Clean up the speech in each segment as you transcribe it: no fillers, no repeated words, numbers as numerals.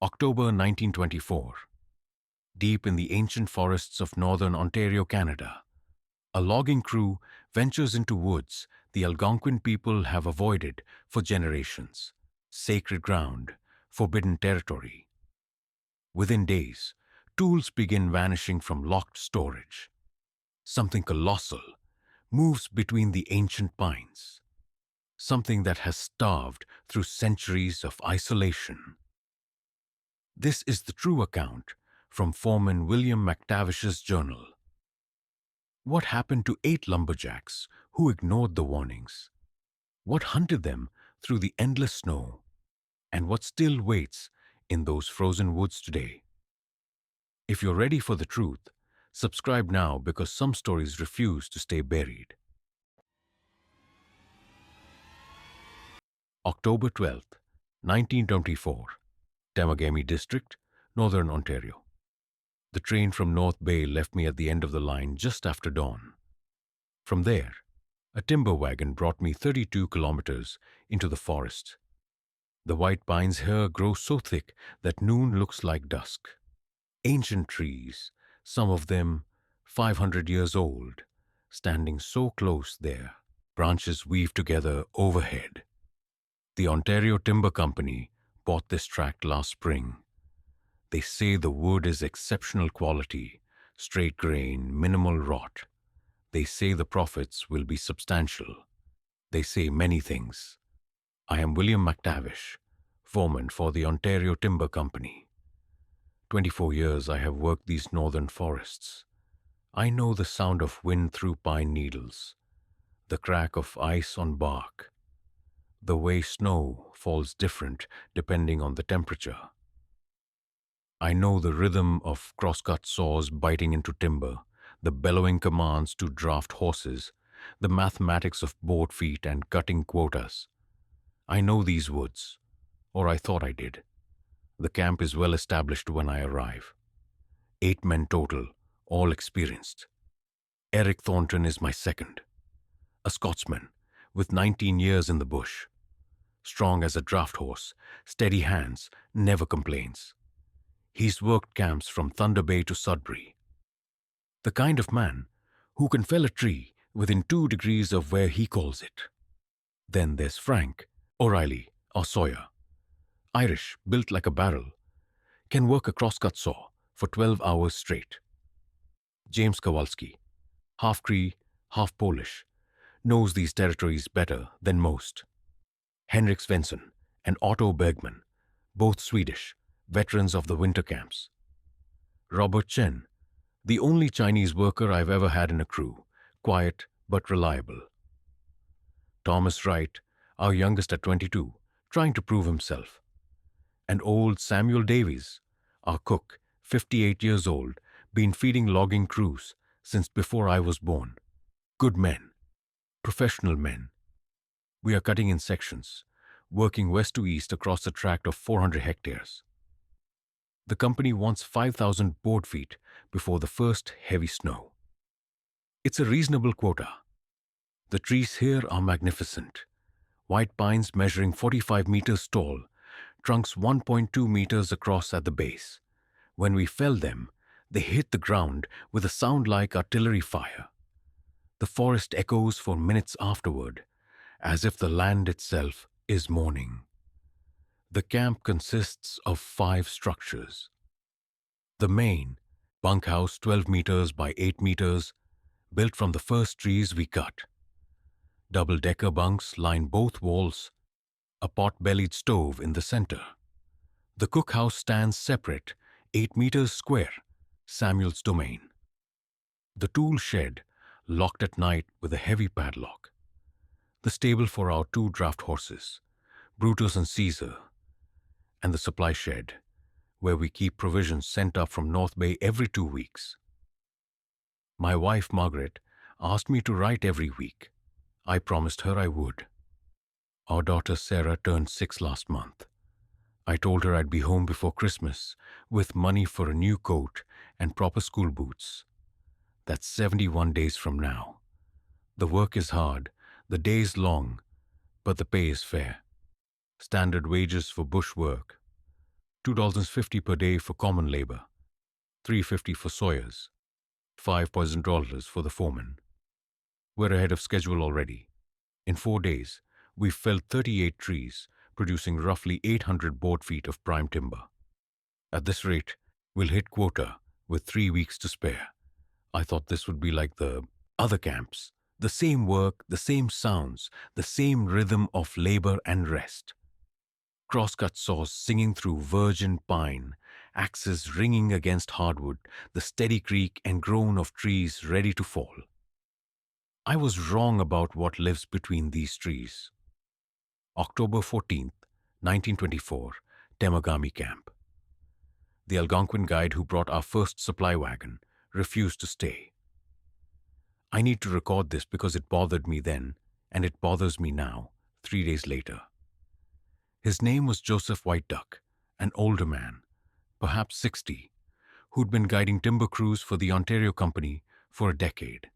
October 1924. Deep in the ancient forests of northern Ontario, Canada, a logging crew ventures into woods the Algonquin people have avoided for generations. Sacred ground, forbidden territory. Within days, tools begin vanishing from locked storage. Something colossal moves between the ancient pines. Something that has starved through centuries of isolation. This is the true account from Foreman William MacTavish's journal. What happened to 8 lumberjacks who ignored the warnings? What hunted them through the endless snow? And what still waits in those frozen woods today? If you're ready for the truth, subscribe now because some stories refuse to stay buried. October 12th, 1924, Temagami District, Northern Ontario. The train from North Bay left me at the end of the line just after dawn. From there, a timber wagon brought me 32 kilometers into the forest. The white pines here grow so thick that noon looks like dusk. Ancient trees, some of them 500 years old, standing so close there, branches weave together overhead. The Ontario Timber Company bought this tract last spring. They say the wood is exceptional quality, straight grain, minimal rot. They say the profits will be substantial. They say many things. I am William MacTavish, foreman for the Ontario Timber Company. 24 years I have worked these northern forests. I know the sound of wind through pine needles, the crack of ice on bark, the way snow falls different depending on the temperature. I know the rhythm of crosscut saws biting into timber, the bellowing commands to draft horses, the mathematics of board feet and cutting quotas. I know these woods, or I thought I did. The camp is well established when I arrive. 8 men total, all experienced. Eric Thornton is my second, a Scotsman with 19 years in the bush. Strong as a draft horse, steady hands, never complains. He's worked camps from Thunder Bay to Sudbury. The kind of man who can fell a tree within 2 degrees of where he calls it. Then there's Frank, O'Reilly, or Sawyer. Irish, built like a barrel, can work a crosscut saw for 12 hours straight. James Kowalski, half Cree, half Polish, knows these territories better than most. Henrik Svensson and Otto Bergman, both Swedish, veterans of the winter camps. Robert Chen, the only Chinese worker I've ever had in a crew, quiet but reliable. Thomas Wright, our youngest at 22, trying to prove himself. And old Samuel Davies, our cook, 58 years old, been feeding logging crews since before I was born. Good men, professional men. We are cutting in sections, working west to east across a tract of 400 hectares. The company wants 5,000 board feet before the first heavy snow. It's a reasonable quota. The trees here are magnificent. White pines measuring 45 meters tall, trunks 1.2 meters across at the base. When we fell them, they hit the ground with a sound like artillery fire. The forest echoes for minutes afterward, as if the land itself is mourning. The camp consists of 5 structures. The main, bunkhouse 12 meters by 8 meters, built from the first trees we cut. Double-decker bunks line both walls, a pot-bellied stove in the center. The cookhouse stands separate, 8 meters square, Samuel's domain. The tool shed, locked at night with a heavy padlock. The stable for our 2 draft horses, Brutus and Caesar, and the supply shed, where we keep provisions sent up from North Bay every 2 weeks. My wife, Margaret, asked me to write every week. I promised her I would. Our daughter Sarah turned 6 last month. I told her I'd be home before Christmas with money for a new coat and proper school boots. That's 71 days from now. The work is hard, the days long, but the pay is fair. Standard wages for bush work. $2.50 per day for common labor, $3.50 for sawyers, $5 for the foreman. We're ahead of schedule already. In 4 days, we've felled 38 trees, producing roughly 800 board feet of prime timber. At this rate, we'll hit quota with 3 weeks to spare. I thought this would be like the other camps. The same work, the same sounds, the same rhythm of labor and rest. Crosscut saws singing through virgin pine, axes ringing against hardwood, the steady creak and groan of trees ready to fall. I was wrong about what lives between these trees. October 14th, 1924, Temagami Camp. The Algonquin guide who brought our first supply wagon refused to stay. I need to record this because it bothered me then, and it bothers me now, 3 days later. His name was Joseph White Duck, an older man, perhaps 60, who'd been guiding timber crews for the Ontario Company for a decade.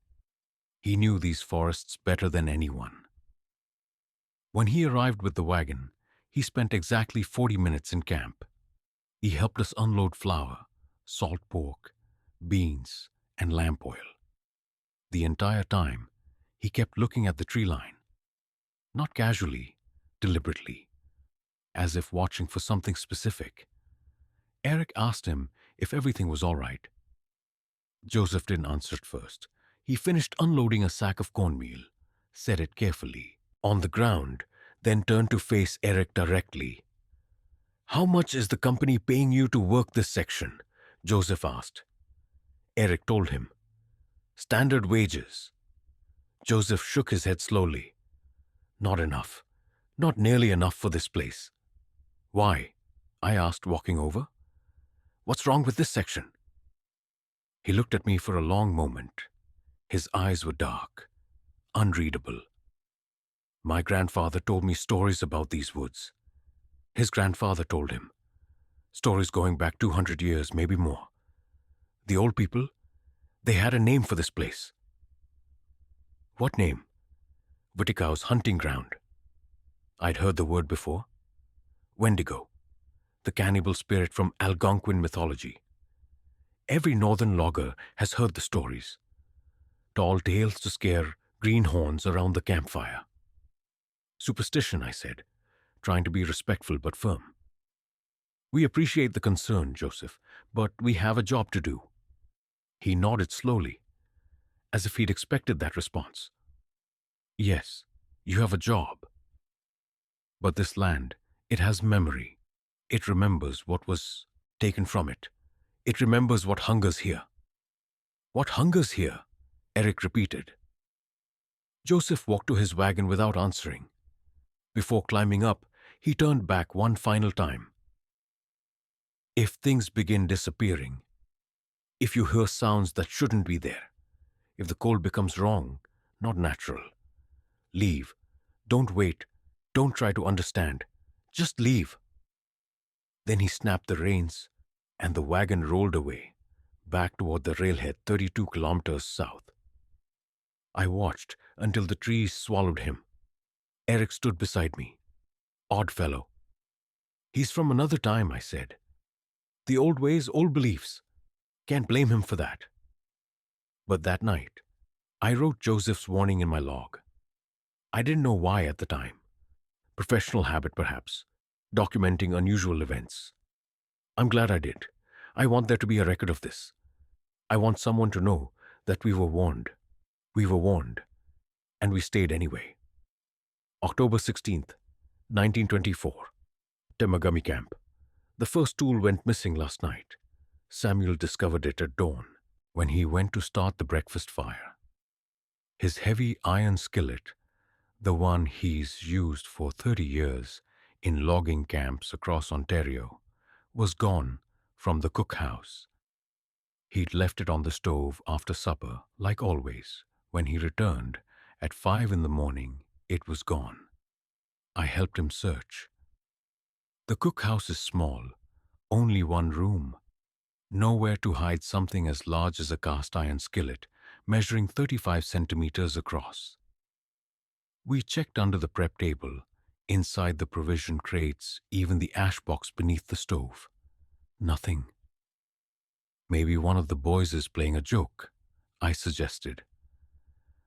He knew these forests better than anyone. When he arrived with the wagon, he spent exactly 40 minutes in camp. He helped us unload flour, salt pork, beans, and lamp oil. The entire time, he kept looking at the tree line. Not casually, deliberately, as if watching for something specific. Eric asked him if everything was all right. Joseph didn't answer at first. He finished unloading a sack of cornmeal, set it carefully on the ground, then turned to face Eric directly. "How much is the company paying you to work this section?" Joseph asked. Eric told him. "Standard wages." Joseph shook his head slowly. "Not enough. Not nearly enough for this place." "Why?" I asked, walking over. "What's wrong with this section?" He looked at me for a long moment. His eyes were dark, unreadable. "My grandfather told me stories about these woods." His grandfather told him. Stories going back 200 years, maybe more. The old people, they had a name for this place. "What name?" "Wīhtikow's hunting ground." I'd heard the word before. Wendigo, the cannibal spirit from Algonquin mythology. Every northern logger has heard the stories. Tall tales to scare greenhorns around the campfire. "Superstition," I said, trying to be respectful but firm. "We appreciate the concern, Joseph, but we have a job to do." He nodded slowly, as if he'd expected that response. "Yes, you have a job. But this land, it has memory. It remembers what was taken from it. It remembers what hungers here." "What hungers here?" Eric repeated. Joseph walked to his wagon without answering. Before climbing up, he turned back one final time. "If things begin disappearing, if you hear sounds that shouldn't be there, if the cold becomes wrong, not natural, leave. Don't wait. Don't try to understand. Just leave." Then he snapped the reins, and the wagon rolled away, back toward the railhead 32 kilometers south. I watched until the trees swallowed him. Eric stood beside me. "Odd fellow." "He's from another time," I said. "The old ways, old beliefs. Can't blame him for that." But that night, I wrote Joseph's warning in my log. I didn't know why at the time. Professional habit, perhaps, documenting unusual events. I'm glad I did. I want there to be a record of this. I want someone to know that we were warned. We were warned, and we stayed anyway. October 16th, 1924, Temagami Camp. The first tool went missing last night. Samuel discovered it at dawn when he went to start the breakfast fire. His heavy iron skillet, the one he's used for 30 years in logging camps across Ontario, was gone from the cookhouse. He'd left it on the stove after supper, like always. When he returned at 5 in the morning, it was gone. I helped him search. The cookhouse is small, only one room. Nowhere to hide something as large as a cast iron skillet, measuring 35 centimeters across. We checked under the prep table, inside the provision crates, even the ash box beneath the stove. Nothing. Maybe one of the boys is playing a joke, I suggested.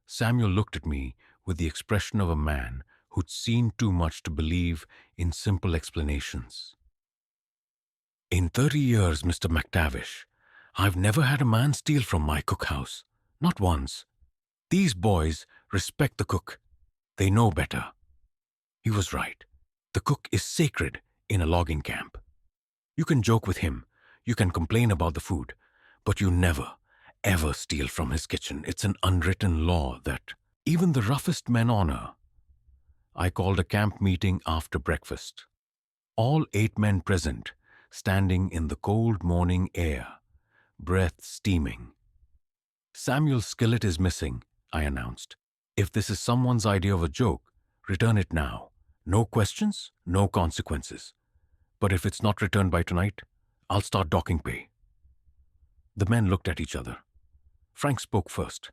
Samuel looked at me with the expression of a man who'd seen too much to believe in simple explanations. In 30 years, Mr. MacTavish, I've never had a man steal from my cookhouse. Not once. These boys respect the cook. They know better. He was right. The cook is sacred in a logging camp. You can joke with him, you can complain about the food, but you never, ever steal from his kitchen. It's an unwritten law that even the roughest men honor. I called a camp meeting after breakfast. All 8 men present, standing in the cold morning air, breath steaming. Samuel's skillet is missing, I announced. If this is someone's idea of a joke, return it now. No questions, no consequences. But if it's not returned by tonight, I'll start docking pay. The men looked at each other. Frank spoke first.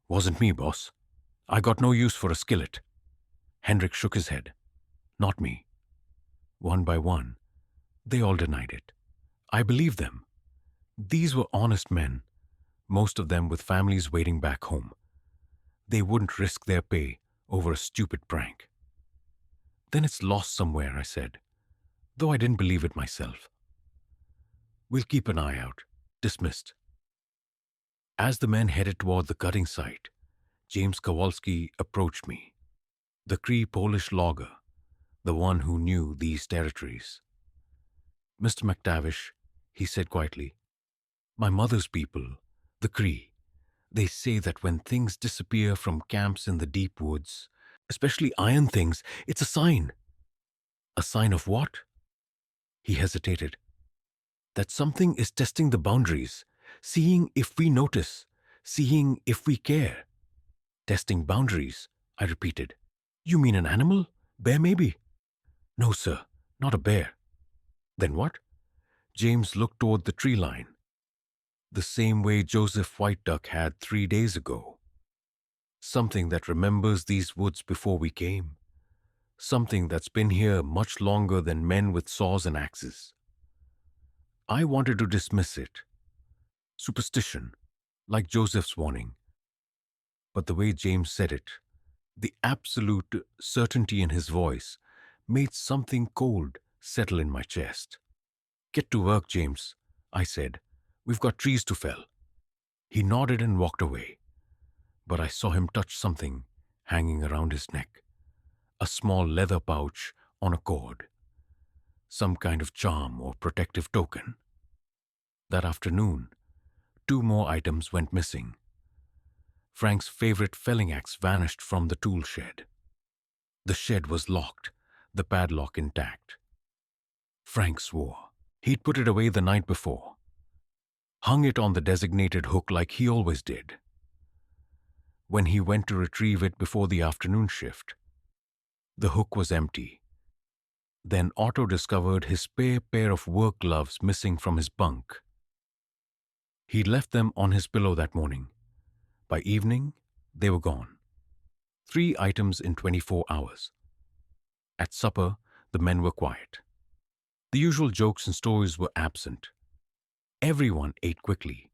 Wasn't me, boss. I got no use for a skillet. Hendrik shook his head. Not me. One by one, they all denied it. I believed them. These were honest men, most of them with families waiting back home. They wouldn't risk their pay over a stupid prank. Then it's lost somewhere, I said, though I didn't believe it myself. We'll keep an eye out. Dismissed. As the men headed toward the cutting site, James Kowalski approached me, the Cree Polish logger, the one who knew these territories. Mr. MacTavish, he said quietly, my mother's people, the Cree, they say that when things disappear from camps in the deep woods, especially iron things, it's a sign. A sign of what? He hesitated. That something is testing the boundaries, seeing if we notice, seeing if we care. Testing boundaries, I repeated. You mean an animal? Bear maybe? No, sir, not a bear. Then what? James looked toward the tree line. The same way Joseph White Duck had 3 days ago. Something that remembers these woods before we came. Something that's been here much longer than men with saws and axes. I wanted to dismiss it. Superstition, like Joseph's warning. But the way James said it, the absolute certainty in his voice, made something cold settle in my chest. Get to work, James, I said. We've got trees to fell. He nodded and walked away. But I saw him touch something hanging around his neck. A small leather pouch on a cord. Some kind of charm or protective token. That afternoon, 2 more items went missing. Frank's favorite felling axe vanished from the tool shed. The shed was locked, the padlock intact. Frank swore. He'd put it away the night before. Hung it on the designated hook like he always did. When he went to retrieve it before the afternoon shift, the hook was empty. Then Otto discovered his spare pair of work gloves missing from his bunk. He'd left them on his pillow that morning. By evening, they were gone. 3 items in 24 hours. At supper, the men were quiet. The usual jokes and stories were absent. Everyone ate quickly,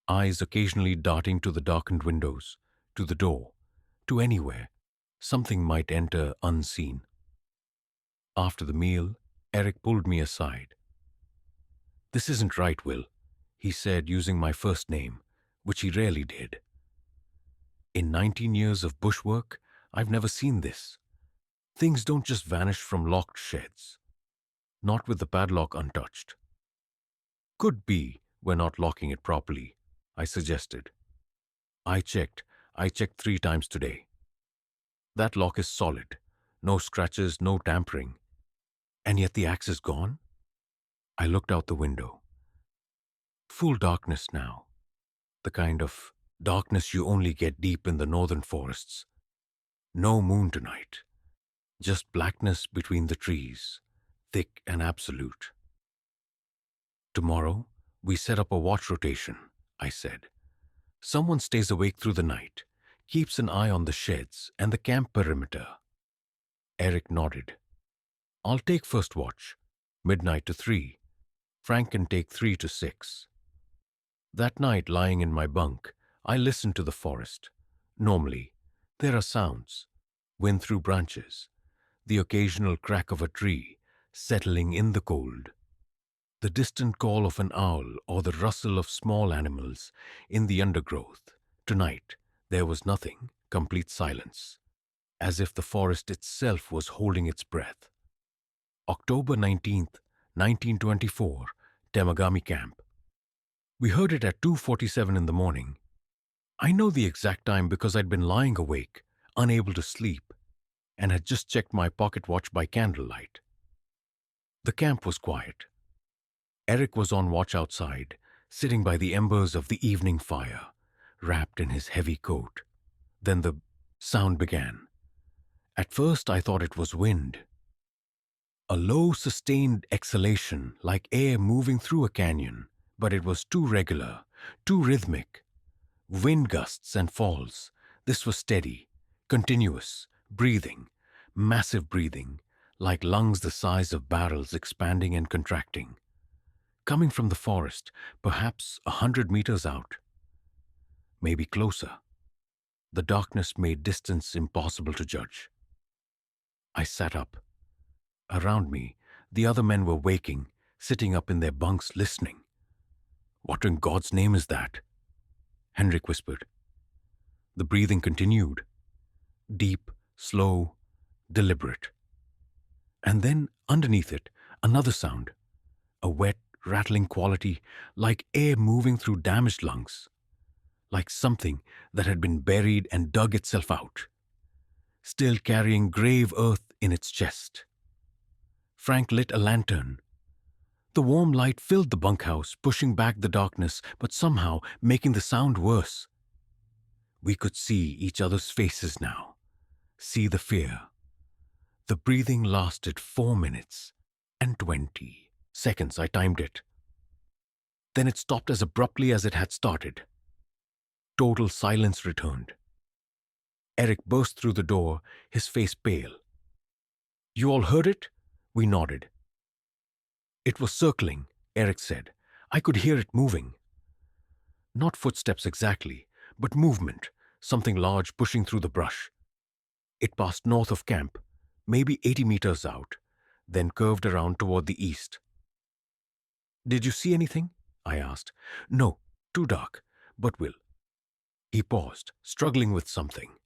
eyes occasionally darting to the darkened windows, to the door, to anywhere something might enter unseen. After the meal, Eric pulled me aside. This isn't right, Will, he said, using my first name, which he rarely did. In 19 years of bushwork, I've never seen this. Things don't just vanish from locked sheds. Not with the padlock untouched. Could be we're not locking it properly, I suggested. I checked 3 times today. That lock is solid. No scratches, no tampering. And yet the axe is gone? I looked out the window. Full darkness now. The kind of darkness you only get deep in the northern forests. No moon tonight. Just blackness between the trees, thick and absolute. Tomorrow, we set up a watch rotation, I said. Someone stays awake through the night, keeps an eye on the sheds and the camp perimeter. Eric nodded. I'll take first watch, midnight to 3. Frank can take 3 to 6. That night, lying in my bunk, I listened to the forest. Normally, there are sounds, wind through branches, the occasional crack of a tree settling in the cold, the distant call of an owl or the rustle of small animals in the undergrowth. Tonight, there was nothing, complete silence, as if the forest itself was holding its breath. October 19th, 1924, Temagami Camp. We heard it at 2:47 in the morning. I know the exact time because I'd been lying awake, unable to sleep, and had just checked my pocket watch by candlelight. The camp was quiet. Eric was on watch outside, sitting by the embers of the evening fire, wrapped in his heavy coat. Then the sound began. At first I thought it was wind. A low, sustained exhalation like air moving through a canyon, but it was too regular, too rhythmic. Wind gusts and falls. This was steady, continuous, breathing, massive breathing, like lungs the size of barrels expanding and contracting. Coming from the forest, perhaps 100 meters out. Maybe closer. The darkness made distance impossible to judge. I sat up. Around me, the other men were waking, sitting up in their bunks listening. "What in God's name is that?" Henrik whispered. The breathing continued. Deep, slow, deliberate. And then, underneath it, another sound. A wet, rattling quality, like air moving through damaged lungs. Like something that had been buried and dug itself out. Still carrying grave earth in its chest. Frank lit a lantern. The warm light filled the bunkhouse, pushing back the darkness, but somehow making the sound worse. We could see each other's faces now. See the fear. The breathing lasted 4 minutes and 20 seconds. I timed it. Then it stopped as abruptly as it had started. Total silence returned. Eric burst through the door, his face pale. "You all heard it?" We nodded. "It was circling," Eric said. "I could hear it moving." Not footsteps exactly, but movement, something large pushing through the brush. It passed north of camp, maybe 80 meters out, then curved around toward the east. "Did you see anything?" I asked. "No, too dark, but will." He paused, struggling with something.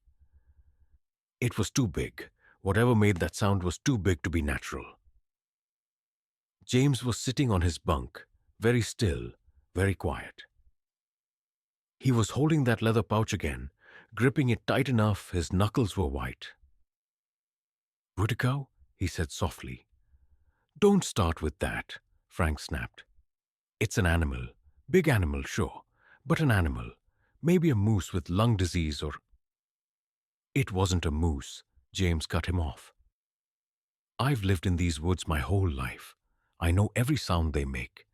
It was too big. Whatever made that sound was too big to be natural. James was sitting on his bunk, very still, very quiet. He was holding that leather pouch again, gripping it tight enough his knuckles were white. "Wīhtikow," he said softly. "Don't start with that," Frank snapped. "It's an animal. Big animal, sure, but an animal. Maybe a moose with lung disease or—" "It wasn't a moose," James cut him off. "I've lived in these woods my whole life. I know every sound they make.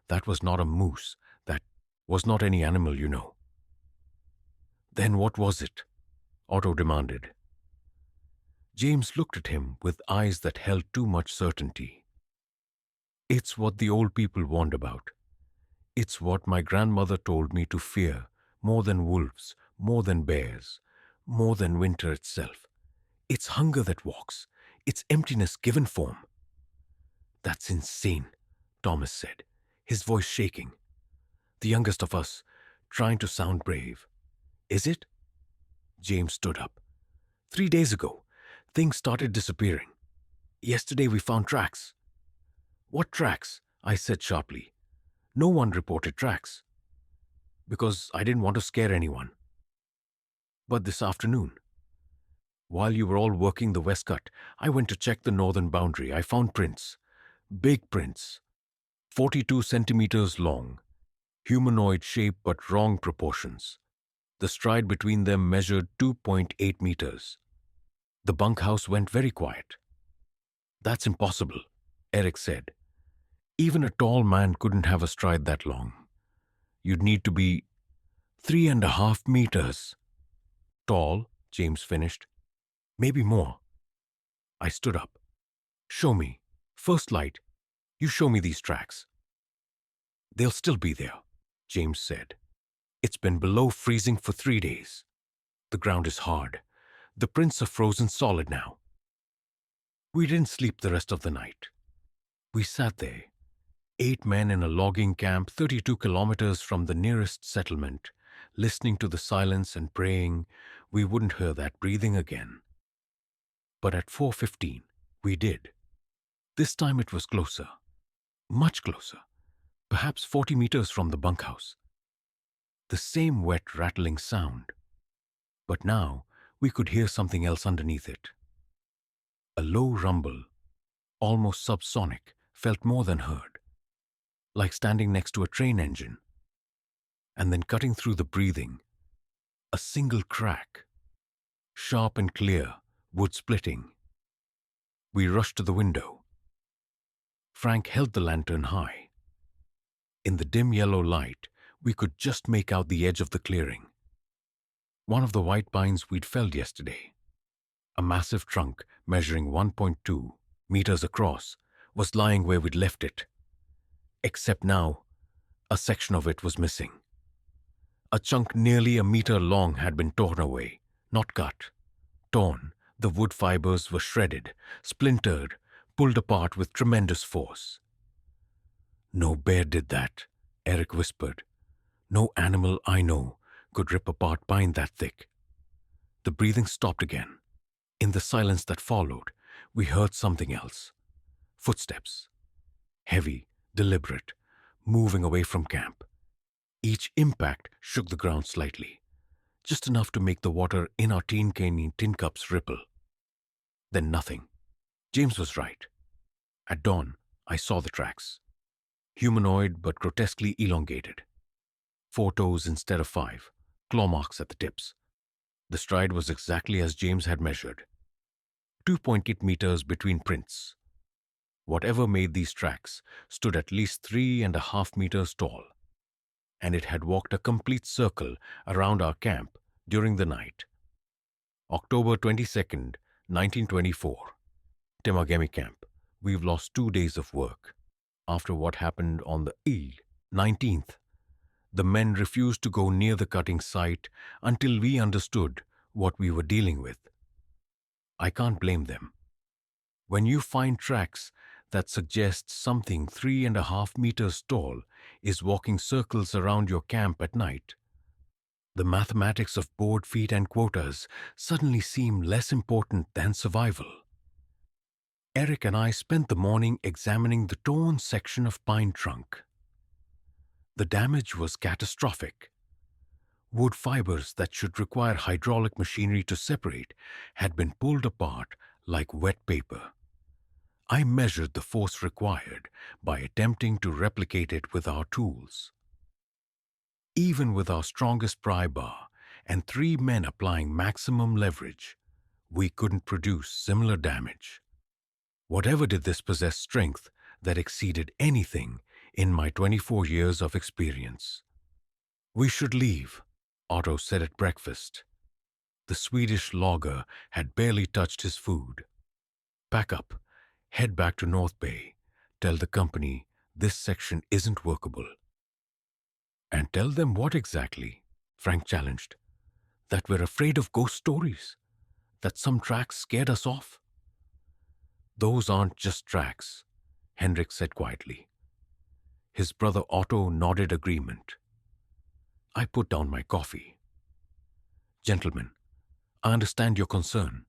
That was not a moose. That was not any animal, you know." "Then what was it?" Otto demanded. James looked at him with eyes that held too much certainty. "It's what the old people warned about. It's what my grandmother told me to fear more than wolves, more than bears, more than winter itself. It's hunger that walks. It's emptiness given form." "That's insane," Thomas said, his voice shaking. The youngest of us, trying to sound brave. "Is it?" James stood up. 3 days ago, things started disappearing. Yesterday we found tracks." "What tracks?" I said sharply. "No one reported tracks." "Because I didn't want to scare anyone." "But this afternoon, while you were all working the west cut, I went to check the northern boundary. I found prints. Big prints. 42 centimeters long. Humanoid shape but wrong proportions. The stride between them measured 2.8 meters. The bunkhouse went very quiet. "That's impossible," Eric said. "Even a tall man couldn't have a stride that long. You'd need to be 3.5 meters. Tall," James finished. "Maybe more." I stood up. "Show me. First light. You show me these tracks." They'll still be there, James said. It's been below freezing for 3 days. The ground is hard. The prints are frozen solid now. We didn't sleep the rest of the night. We sat there, 8 men in a logging camp 32 kilometers from the nearest settlement, listening to the silence and praying we wouldn't hear that breathing again. But at 4:15, we did. This time it was closer, much closer, perhaps 40 meters from the bunkhouse. The same wet, rattling sound. But now we could hear something else underneath it. A low rumble, almost subsonic, felt more than heard, like standing next to a train engine. And then cutting through the breathing, a single crack, sharp and clear, wood splitting. We rushed to the window. Frank held the lantern high. In the dim yellow light, we could just make out the edge of the clearing. One of the white pines we'd felled yesterday, a massive trunk measuring 1.2 meters across, was lying where we'd left it. Except now, a section of it was missing. A chunk nearly a meter long had been torn away, not cut. Torn, the wood fibers were shredded, splintered, pulled apart with tremendous force. No bear did that, Eric whispered. No animal I know could rip apart pine that thick. The breathing stopped again. In the silence that followed, we heard something else. Footsteps. Heavy, deliberate, moving away from camp. Each impact shook the ground slightly, just enough to make the water in our tin cups ripple. Then nothing. James was right. At dawn, I saw the tracks. Humanoid but grotesquely elongated. 4 toes instead of 5, claw marks at the tips. The stride was exactly as James had measured. 2.8 meters between prints. Whatever made these tracks stood at least 3.5 meters tall, and it had walked a complete circle around our camp during the night. October 22nd, 1924. Temagami Camp. We've lost 2 days of work. After what happened on the 19th, the men refused to go near the cutting site until we understood what we were dealing with. I can't blame them. When you find tracks that suggest something 3.5 meters tall is walking circles around your camp at night, the mathematics of board feet and quotas suddenly seem less important than survival. Eric and I spent the morning examining the torn section of pine trunk. The damage was catastrophic. Wood fibers that should require hydraulic machinery to separate had been pulled apart like wet paper. I measured the force required by attempting to replicate it with our tools. Even with our strongest pry bar and 3 men applying maximum leverage, we couldn't produce similar damage. Whatever did this possess strength that exceeded anything in my 24 years of experience. We should leave, Otto said at breakfast. The Swedish logger had barely touched his food. Pack up, head back to North Bay, tell the company this section isn't workable. And tell them what exactly? Frank challenged. That we're afraid of ghost stories? That some tracks scared us off? Those aren't just tracks, Henrik said quietly. His brother Otto nodded agreement. I put down my coffee. Gentlemen, I understand your concern.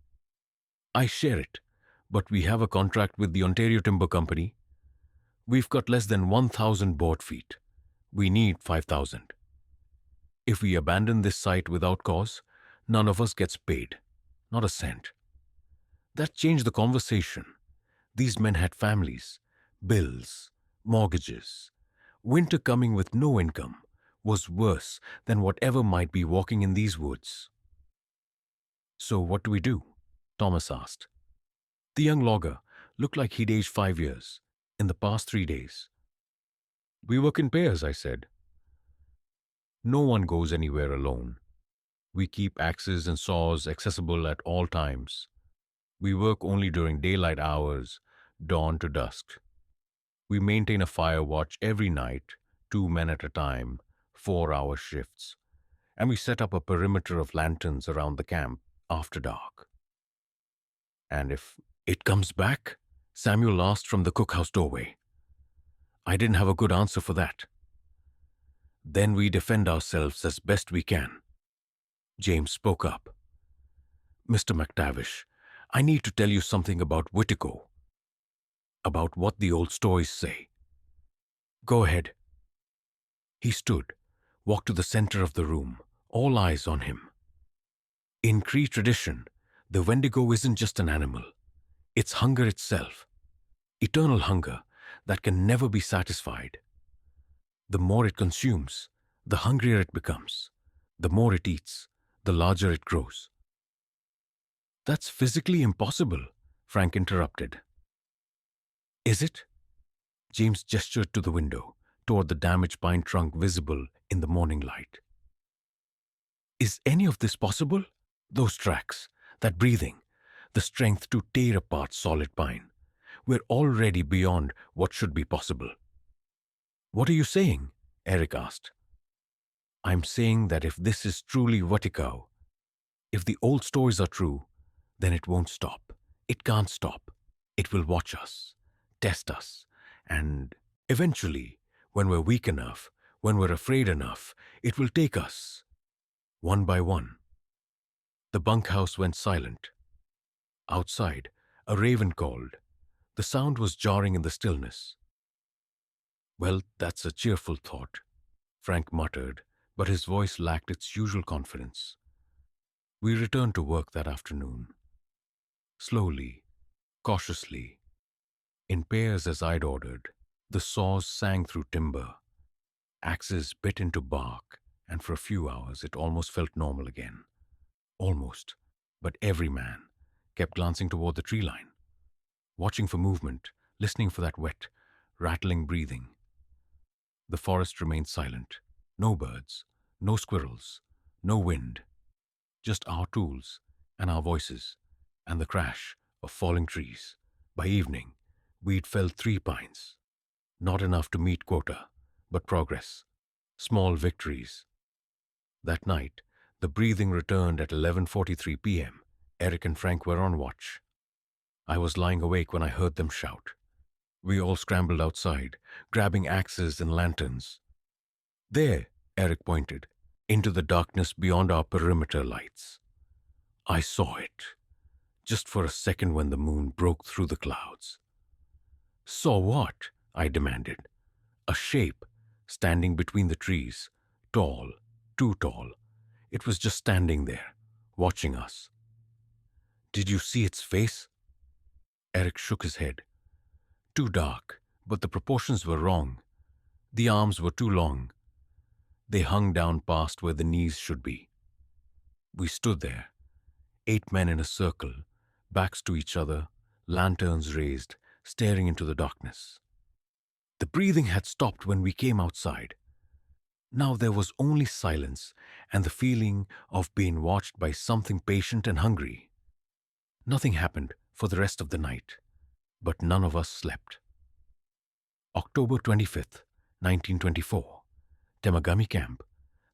I share it, but we have a contract with the Ontario Timber Company. We've got less than 1,000 board feet. We need 5,000. If we abandon this site without cause, none of us gets paid. Not a cent. That changed the conversation. These men had families, bills, mortgages. Winter coming with no income was worse than whatever might be walking in these woods. So what do we do? Thomas asked. The young logger looked like he'd aged 5 years in the past 3 days. We work in pairs, I said. No one goes anywhere alone. We keep axes and saws accessible at all times. We work only during daylight hours, dawn to dusk. We maintain a fire watch every night, 2 men at a time, 4-hour shifts, and we set up a perimeter of lanterns around the camp after dark. And if it comes back? Samuel asked from the cookhouse doorway. I didn't have a good answer for that. Then we defend ourselves as best we can. James spoke up. Mr. MacTavish, I need to tell you something about Wīhtikow, about what the old stories say. Go ahead. He stood, walked to the center of the room, all eyes on him. In Cree tradition, the Wendigo isn't just an animal. It's hunger itself. Eternal hunger that can never be satisfied. The more it consumes, the hungrier it becomes. The more it eats, the larger it grows. That's physically impossible, Frank interrupted. Is it? James gestured to the window, toward the damaged pine trunk visible in the morning light. Is any of this possible? Those tracks, that breathing, the strength to tear apart solid pine. We're already beyond what should be possible. What are you saying? Eric asked. I'm saying that if this is truly Wīhtikow, if the old stories are true, then it won't stop. It can't stop. It will watch us, test us, and eventually, when we're weak enough, when we're afraid enough, it will take us, one by one. The bunkhouse went silent. Outside, a raven called. The sound was jarring in the stillness. Well, that's a cheerful thought, Frank muttered, but his voice lacked its usual confidence. We returned to work that afternoon. Slowly, cautiously, in pairs as I'd ordered, the saws sang through timber. Axes bit into bark, and for a few hours it almost felt normal again. Almost, but every man kept glancing toward the tree line, watching for movement, listening for that wet, rattling breathing. The forest remained silent. No birds, no squirrels, no wind. Just our tools and our voices and the crash of falling trees. By evening, we'd felled 3 pines. Not enough to meet quota, but progress. Small victories. That night, the breathing returned at 11:43 p.m. Eric and Frank were on watch. I was lying awake when I heard them shout. We all scrambled outside, grabbing axes and lanterns. There, Eric pointed, into the darkness beyond our perimeter lights. I saw it, just for a second when the moon broke through the clouds. Saw what? I demanded. A shape, standing between the trees, tall, too tall. It was just standing there, watching us. Did you see its face? Eric shook his head. Too dark, but the proportions were wrong. The arms were too long. They hung down past where the knees should be. We stood there, 8 men in a circle, backs to each other, lanterns raised, staring into the darkness. The breathing had stopped when we came outside. Now there was only silence and the feeling of being watched by something patient and hungry. Nothing happened for the rest of the night, but none of us slept. October 25th, 1924. Temagami Camp.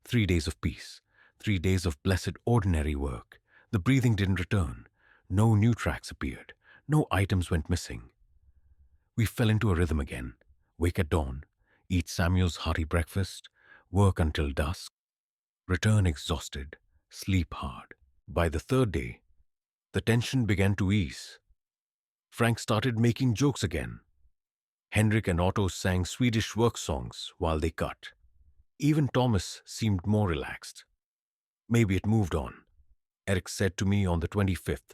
3 days of peace. 3 days of blessed ordinary work. The breathing didn't return. No new tracks appeared. No items went missing. We fell into a rhythm again. Wake at dawn. Eat Samuel's hearty breakfast. Work until dusk. Return exhausted. Sleep hard. By the 3rd day, the tension began to ease. Frank started making jokes again. Henrik and Otto sang Swedish work songs while they cut. Even Thomas seemed more relaxed. Maybe it moved on, Eric said to me on the 25th,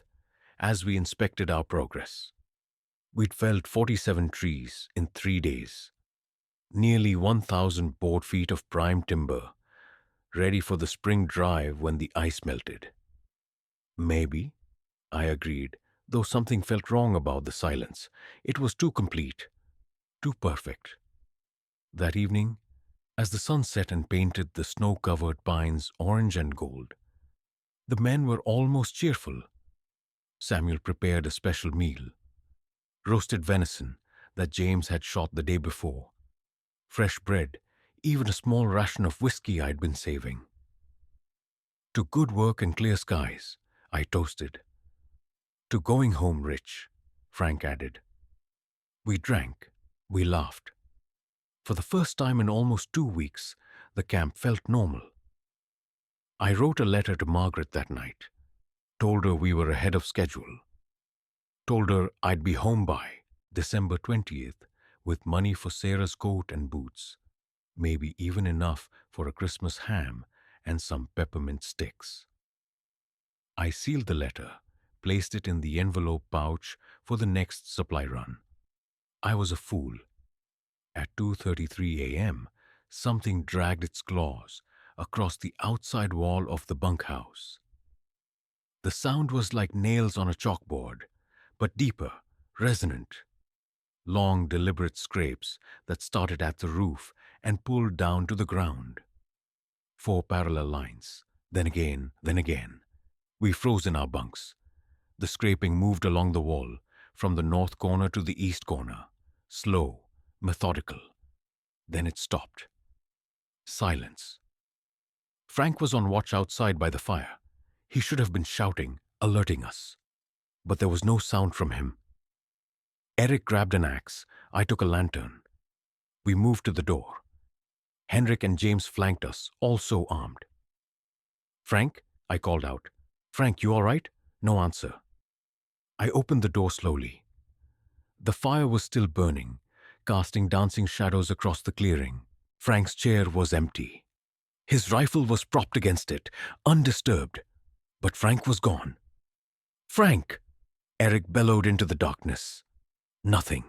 as we inspected our progress. We'd felled 47 trees in 3 days. Nearly 1,000 board feet of prime timber, ready for the spring drive when the ice melted. Maybe, I agreed, though something felt wrong about the silence. It was too complete, too perfect. That evening, as the sun set and painted the snow-covered pines orange and gold, the men were almost cheerful. Samuel prepared a special meal. Roasted venison that James had shot the day before. Fresh bread, even a small ration of whiskey I'd been saving. To good work and clear skies, I toasted. To going home rich, Frank added. We drank, we laughed. For the first time in almost 2 weeks, the camp felt normal. I wrote a letter to Margaret that night, told her we were ahead of schedule, told her I'd be home by December 20th with money for Sarah's coat and boots, maybe even enough for a Christmas ham and some peppermint sticks. I sealed the letter, placed it in the envelope pouch for the next supply run. I was a fool. At 2:33 a.m., something dragged its claws across the outside wall of the bunkhouse. The sound was like nails on a chalkboard, but deeper, resonant. Long, deliberate scrapes that started at the roof and pulled down to the ground. 4 parallel lines, then again, then again. We froze in our bunks. The scraping moved along the wall, from the north corner to the east corner, slow, methodical. Then it stopped. Silence. Frank was on watch outside by the fire. He should have been shouting, alerting us. But there was no sound from him. Eric grabbed an axe. I took a lantern. We moved to the door. Henrik and James flanked us, also armed. Frank, I called out. Frank, you all right? No answer. I opened the door slowly. The fire was still burning, casting dancing shadows across the clearing. Frank's chair was empty. His rifle was propped against it, undisturbed. But Frank was gone. Frank! Eric bellowed into the darkness. Nothing.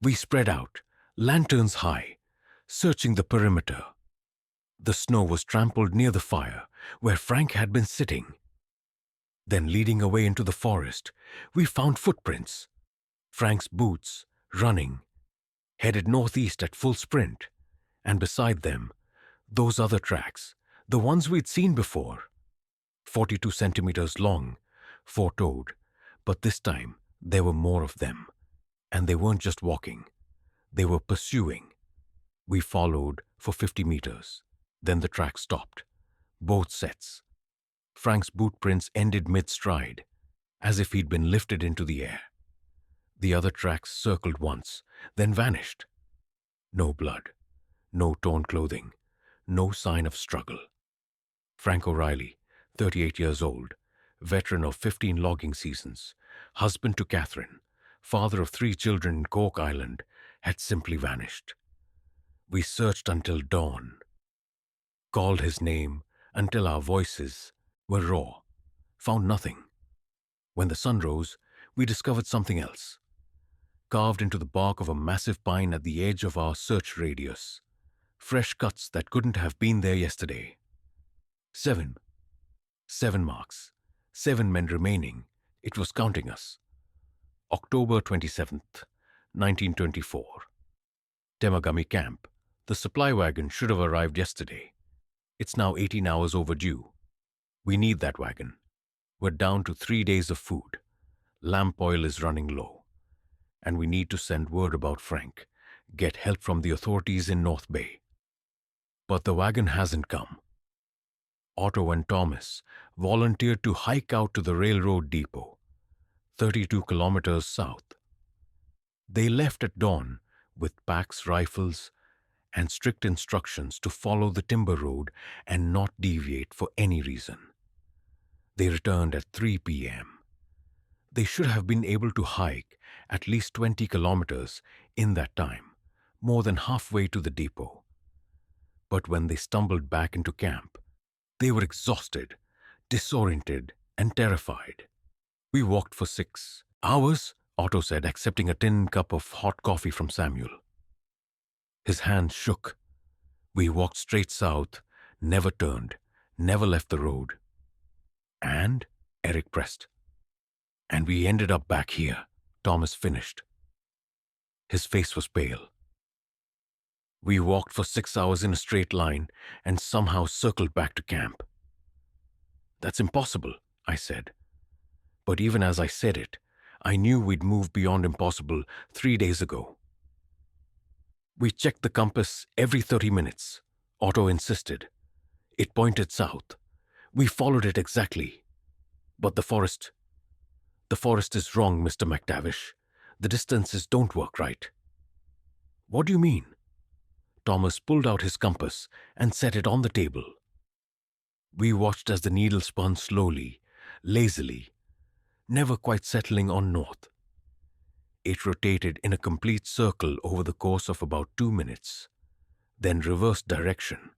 We spread out, lanterns high, searching the perimeter. The snow was trampled near the fire, where Frank had been sitting. Then, leading away into the forest, we found footprints. Frank's boots, running, headed northeast at full sprint, and beside them, those other tracks, the ones we'd seen before. 42 centimeters long, 4-toed, but this time there were more of them. And they weren't just walking. They were pursuing. We followed for 50 meters. Then the track stopped. Both sets. Frank's boot prints ended mid-stride, as if he'd been lifted into the air. The other tracks circled once, then vanished. No blood, no torn clothing, no sign of struggle. Frank O'Reilly, 38 years old, veteran of 15 logging seasons, husband to Catherine, father of 3 children in Cork Island, had simply vanished. We searched until dawn, called his name until our voices were raw, found nothing. When the sun rose, we discovered something else. Carved into the bark of a massive pine at the edge of our search radius, fresh cuts that couldn't have been there yesterday. 7. 7 marks. 7 men remaining. It was counting us. October 27th, 1924. Temagami Camp. The supply wagon should have arrived yesterday. It's now 18 hours overdue. We need that wagon. We're down to 3 days of food. Lamp oil is running low. And we need to send word about Frank, get help from the authorities in North Bay. But the wagon hasn't come. Otto and Thomas volunteered to hike out to the railroad depot, 32 kilometers south. They left at dawn with packs, rifles, and strict instructions to follow the timber road and not deviate for any reason. They returned at 3 p.m. They should have been able to hike at least 20 kilometers in that time, more than halfway to the depot. But when they stumbled back into camp, they were exhausted, disoriented, and terrified. We walked for 6 hours, Otto said, accepting a tin cup of hot coffee from Samuel. His hand shook. We walked straight south, never turned, never left the road. And, Eric pressed. And we ended up back here, Thomas finished. His face was pale. We walked for 6 hours in a straight line and somehow circled back to camp. That's impossible, I said. But even as I said it, I knew we'd moved beyond impossible 3 days ago. We checked the compass every 30 minutes, Otto insisted. It pointed south. We followed it exactly. But the forest is wrong, Mr. MacTavish. The distances don't work right. What do you mean? Thomas pulled out his compass and set it on the table. We watched as the needle spun slowly, lazily, never quite settling on north. It rotated in a complete circle over the course of about 2 minutes, then reversed direction.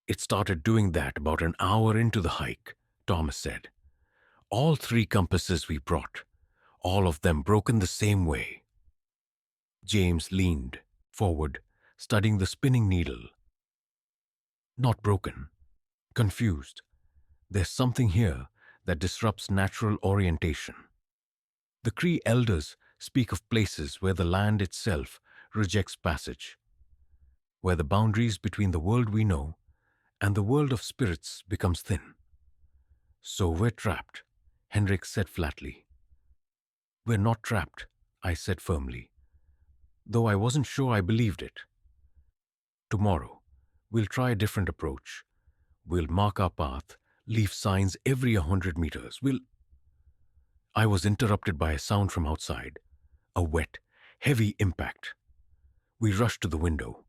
It started doing that about an hour into the hike, Thomas said. All 3 compasses we brought, all of them broken the same way. James leaned forward, studying the spinning needle. Not broken, confused. There's something here that disrupts natural orientation. The Cree elders speak of places where the land itself rejects passage, where the boundaries between the world we know and the world of spirits becomes thin. So we're trapped, Henrik said flatly. We're not trapped, I said firmly, though I wasn't sure I believed it. Tomorrow, we'll try a different approach. We'll mark our path, leave signs every 100 meters. I was interrupted by a sound from outside, a wet, heavy impact. We rushed to the window.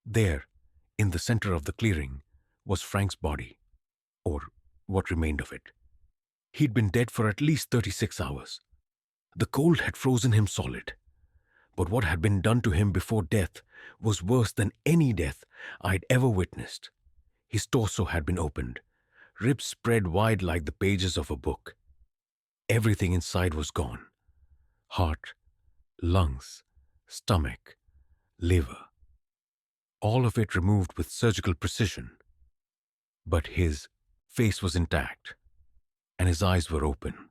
There, in the center of the clearing, was Frank's body, or what remained of it. He'd been dead for at least 36 hours. The cold had frozen him solid. But what had been done to him before death was worse than any death I'd ever witnessed. His torso had been opened, ribs spread wide like the pages of a book. Everything inside was gone. Heart, lungs, stomach, liver. All of it removed with surgical precision. But his face was intact, and his eyes were open.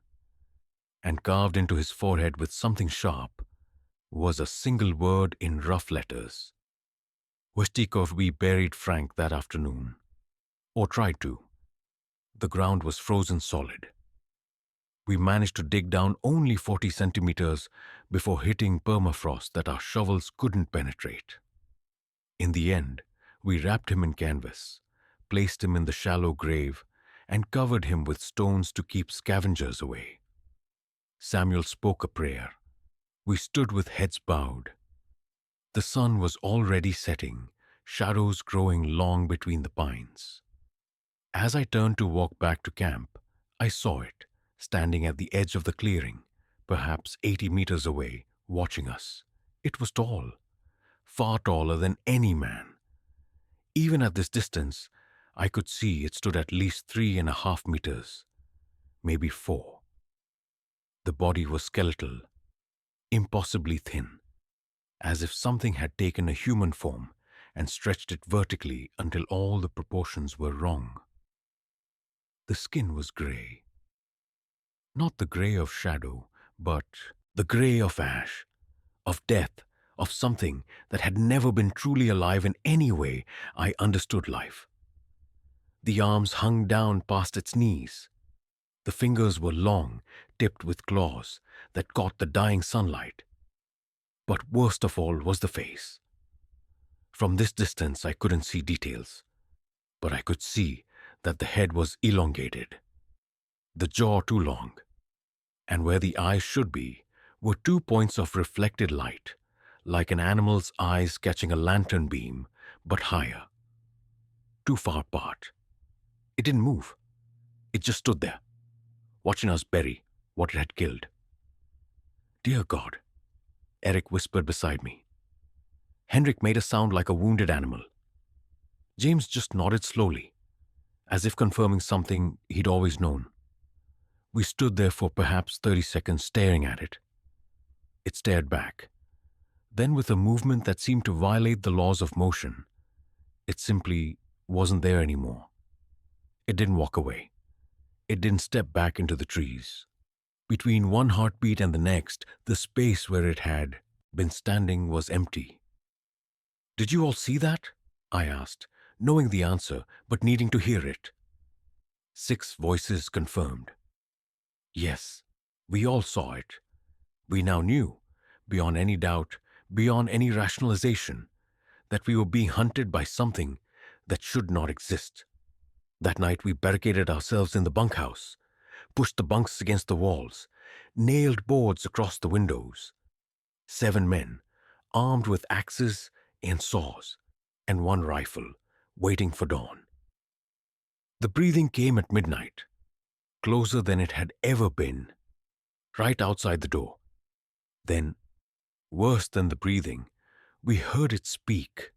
And carved into his forehead with something sharp was a single word in rough letters. Wīhtikow. We buried Frank that afternoon. Or tried to. The ground was frozen solid. We managed to dig down only 40 centimeters before hitting permafrost that our shovels couldn't penetrate. In the end, we wrapped him in canvas, placed him in the shallow grave, and covered him with stones to keep scavengers away. Samuel spoke a prayer. We stood with heads bowed. The sun was already setting, shadows growing long between the pines. As I turned to walk back to camp, I saw it, standing at the edge of the clearing, perhaps 80 meters away, watching us. It was tall, far taller than any man. Even at this distance, I could see it stood at least 3.5 meters, maybe 4. The body was skeletal, impossibly thin, as if something had taken a human form and stretched it vertically until all the proportions were wrong. The skin was gray. Not the gray of shadow, but the gray of ash, of death, of something that had never been truly alive in any way I understood life. The arms hung down past its knees. The fingers were long, tipped with claws that caught the dying sunlight. But worst of all was the face. From this distance I couldn't see details, but I could see that the head was elongated, the jaw too long, and where the eyes should be were 2 points of reflected light, like an animal's eyes catching a lantern beam, but higher. Too far apart. It didn't move. It just stood there, watching us bury what it had killed. Dear God, Eric whispered beside me. Henrik made a sound like a wounded animal. James just nodded slowly, as if confirming something he'd always known. We stood there for perhaps 30 seconds staring at it. It stared back. Then, with a movement that seemed to violate the laws of motion, it simply wasn't there anymore. It didn't walk away. It didn't step back into the trees. Between one heartbeat and the next, the space where it had been standing was empty. Did you all see that? I asked, knowing the answer but needing to hear it. 6 voices confirmed. Yes, we all saw it. We now knew, beyond any doubt, beyond any rationalization, that we were being hunted by something that should not exist. That night we barricaded ourselves in the bunkhouse, pushed the bunks against the walls, nailed boards across the windows. 7 men, armed with axes and saws, and 1 rifle, waiting for dawn. The breathing came at midnight, closer than it had ever been, right outside the door. Then, worse than the breathing, we heard it speak.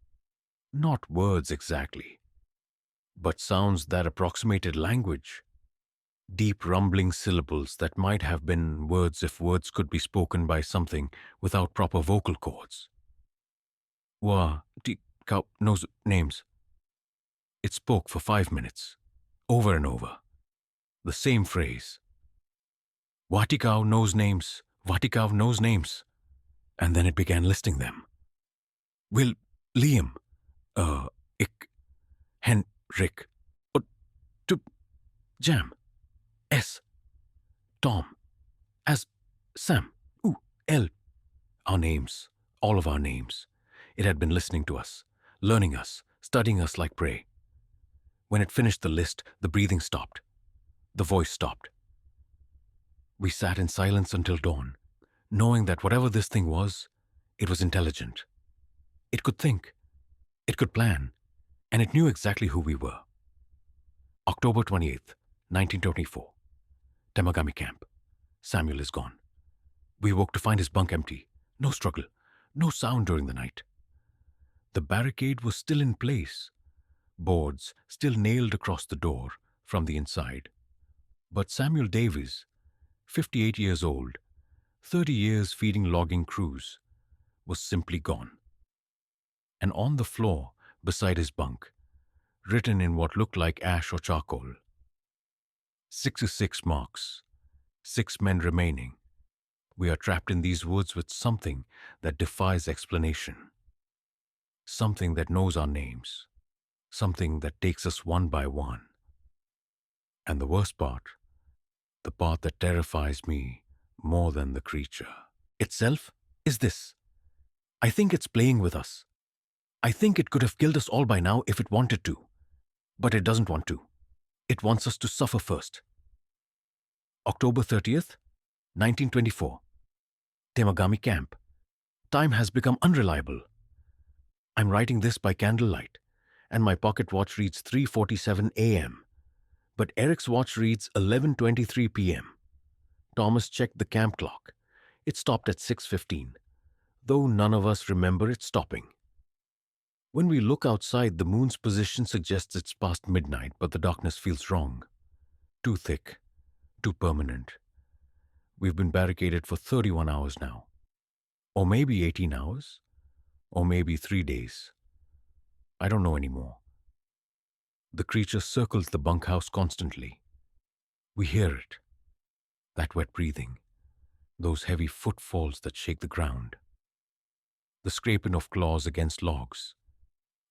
Not words exactly, but sounds that approximated language. Deep rumbling syllables that might have been words if words could be spoken by something without proper vocal cords. Wīhtikow knows names. It spoke for 5 minutes, over and over. The same phrase. Wīhtikow knows names. Wīhtikow knows names. And then it began listing them. Liam, Ik, Henrik, Jam, S, Tom, as Sam, L. Our names, all of our names. It had been listening to us, learning us, studying us like prey. When it finished the list, the breathing stopped. The voice stopped. We sat in silence until dawn, knowing that whatever this thing was, it was intelligent. It could think. It could plan. And it knew exactly who we were. October 28th, 1924. Temagami camp. Samuel is gone. We woke to find his bunk empty. No struggle. No sound during the night. The barricade was still in place. Boards still nailed across the door from the inside. But Samuel Davies, 58 years old, 30 years feeding logging crews, was simply gone. And on the floor beside his bunk, written in what looked like ash or charcoal, 66 marks, 6 men remaining. We are trapped in these woods with something that defies explanation. Something that knows our names. Something that takes us one by one. And the worst part, the part that terrifies me more than the creature itself, is this. I think it's playing with us. I think it could have killed us all by now if it wanted to. But it doesn't want to. It wants us to suffer first. October 30th, 1924. Temagami camp. Time has become unreliable. I'm writing this by candlelight, and my pocket watch reads 3:47 a.m. But Eric's watch reads 11:23 p.m. Thomas checked the camp clock. It stopped at 6:15, though none of us remember it stopping. When we look outside, the moon's position suggests it's past midnight, but the darkness feels wrong. Too thick, too permanent. We've been barricaded for 31 hours now. Or maybe 18 hours. Or maybe 3 days. I don't know anymore. The creature circles the bunkhouse constantly. We hear it. That wet breathing. Those heavy footfalls that shake the ground. The scraping of claws against logs.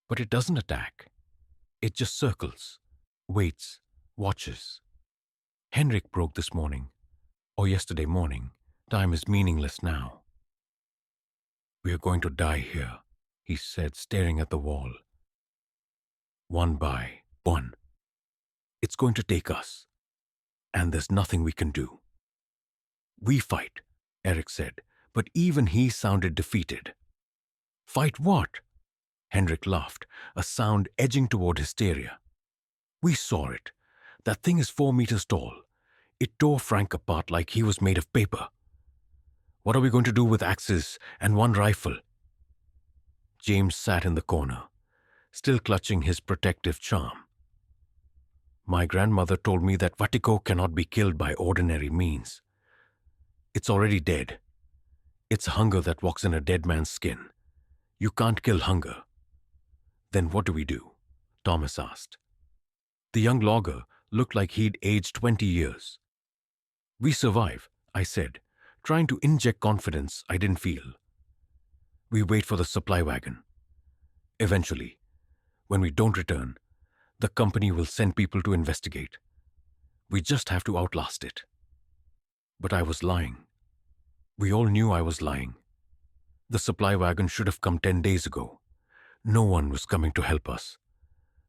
But it doesn't attack. It just circles, waits, watches. Henrik broke this morning, or yesterday morning. Time is meaningless now. We are going to die here, he said, staring at the wall. One by one. It's going to take us, and there's nothing we can do. We fight, Eric said, but even he sounded defeated. Fight what? Henrik laughed, a sound edging toward hysteria. We saw it. That thing is 4 meters tall. It tore Frank apart like he was made of paper. What are we going to do with axes and 1 rifle? James sat in the corner, still clutching his protective charm. My grandmother told me that Wīhtikow cannot be killed by ordinary means. It's already dead. It's hunger that walks in a dead man's skin. You can't kill hunger. Then what do we do? Thomas asked. The young logger looked like he'd aged 20 years. We survive, I said, trying to inject confidence I didn't feel. We wait for the supply wagon. Eventually, when we don't return, the company will send people to investigate. We just have to outlast it. But I was lying. We all knew I was lying. The supply wagon should have come 10 days ago. No one was coming to help us.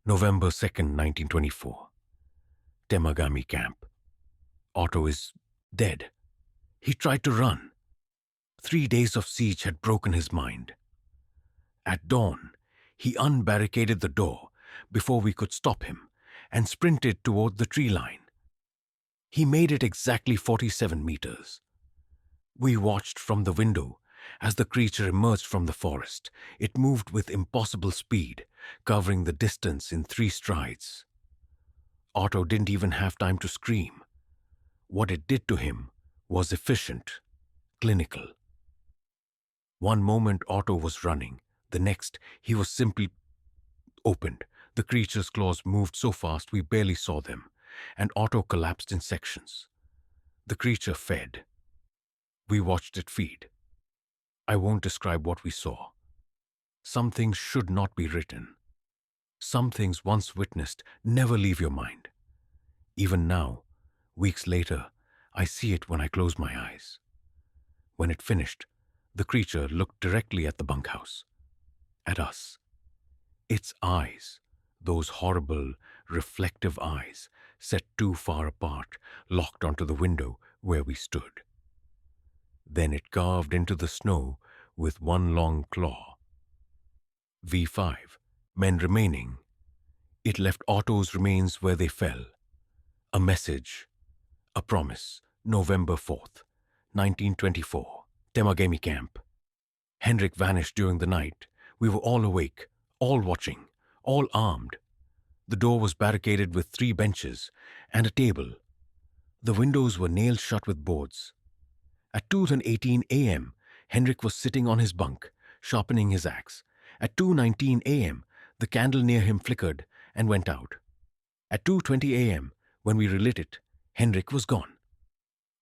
November 2nd, 1924. Temagami camp. Otto is dead. He tried to run. 3 days of siege had broken his mind. At dawn, he unbarricaded the door before we could stop him and sprinted toward the tree line. He made it exactly 47 meters. We watched from the window as the creature emerged from the forest. It moved with impossible speed, covering the distance in 3 strides. Otto didn't even have time to scream. What it did to him was efficient, clinical. One moment Otto was running, the next he was simply opened. The creature's claws moved so fast we barely saw them, and Otto collapsed in sections. The creature fed. We watched it feed. I won't describe what we saw. Some things should not be written. Some things once witnessed never leave your mind. Even now, weeks later, I see it when I close my eyes. When it finished, the creature looked directly at the bunkhouse. At us. Its eyes, those horrible, reflective eyes, set too far apart, locked onto the window where we stood. Then it carved into the snow with one long claw. V5, men remaining. It left Otto's remains where they fell. A message, a promise, November 4th, 1924, Temagami camp. Henrik vanished during the night. We were all awake, all watching, all armed. The door was barricaded with 3 benches and a table. The windows were nailed shut with boards. At 2:18 a.m., Henrik was sitting on his bunk, sharpening his axe. At 2:19 a.m., the candle near him flickered and went out. At 2:20 a.m., when we relit it, Henrik was gone.